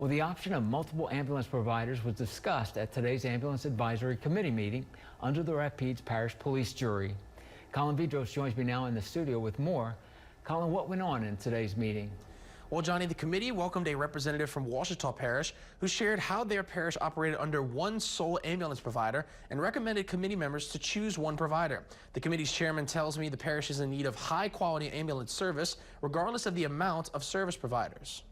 Well, the option of multiple ambulance providers was discussed at today's Ambulance Advisory Committee meeting under the Rapides Parish Police Jury. Colin Vidros joins me now in the studio with more. Colin, what went on in today's meeting? Well, Johnny, the committee welcomed a representative from Rapides Parish who shared how their parish operated under one sole ambulance provider and recommended committee members to choose one provider. The committee's chairman tells me the parish is in need of high-quality ambulance service, regardless of the amount of service providers.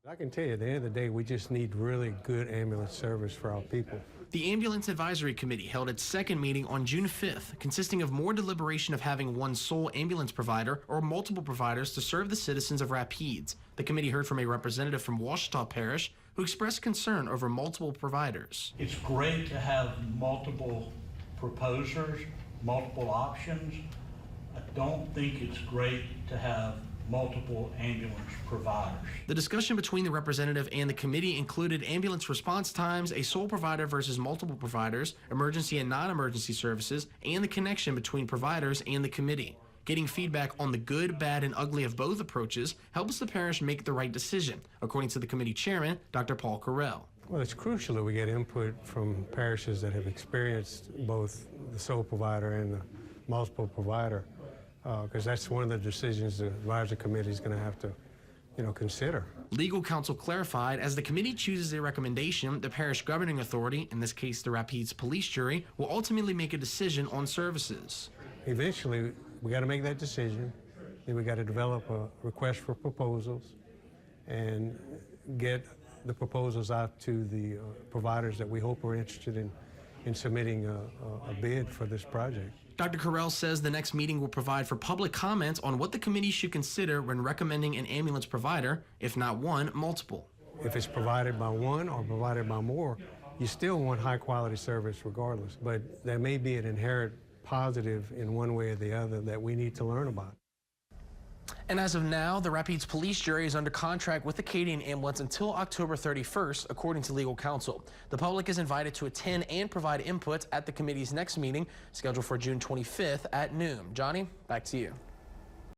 I can tell you, at the end of the day, we just need really good ambulance service for our people. The Ambulance Advisory Committee held its second meeting on June 5th, consisting of more deliberation of having one sole ambulance provider or multiple providers to serve the citizens of Rapides. The committee heard from a representative from Rapides Parish who expressed concern over multiple providers. It's great to have multiple proposers, multiple options. I don't think it's great to have multiple ambulance providers. The discussion between the representative and the committee included ambulance response times, a sole provider versus multiple providers, emergency and non-emergency services, and the connection between providers and the committee. Getting feedback on the good, bad, and ugly of both approaches helps the parish make the right decision, according to the committee chairman, Dr. Paul Carell. Well, it's crucial that we get input from parishes that have experienced both the sole provider and the multiple provider, because that's one of the decisions the advisory committee is going to have to, consider. Legal counsel clarified, as the committee chooses a recommendation, the parish governing authority, in this case the Rapides Police Jury, will ultimately make a decision on services. Eventually, we got to make that decision. Then we got to develop a request for proposals and get the proposals out to the providers that we hope are interested in submitting a bid for this project. Dr. Carell says the next meeting will provide for public comments on what the committee should consider when recommending an ambulance provider, if not one, multiple. If it's provided by one or provided by more, you still want high-quality service regardless, but there may be an inherent positive in one way or the other that we need to learn about. And as of now, the Rapides Police Jury is under contract with the Acadian Ambulance until October 31st, according to legal counsel. The public is invited to attend and provide input at the committee's next meeting, scheduled for June 25th at noon. Johnny, back to you.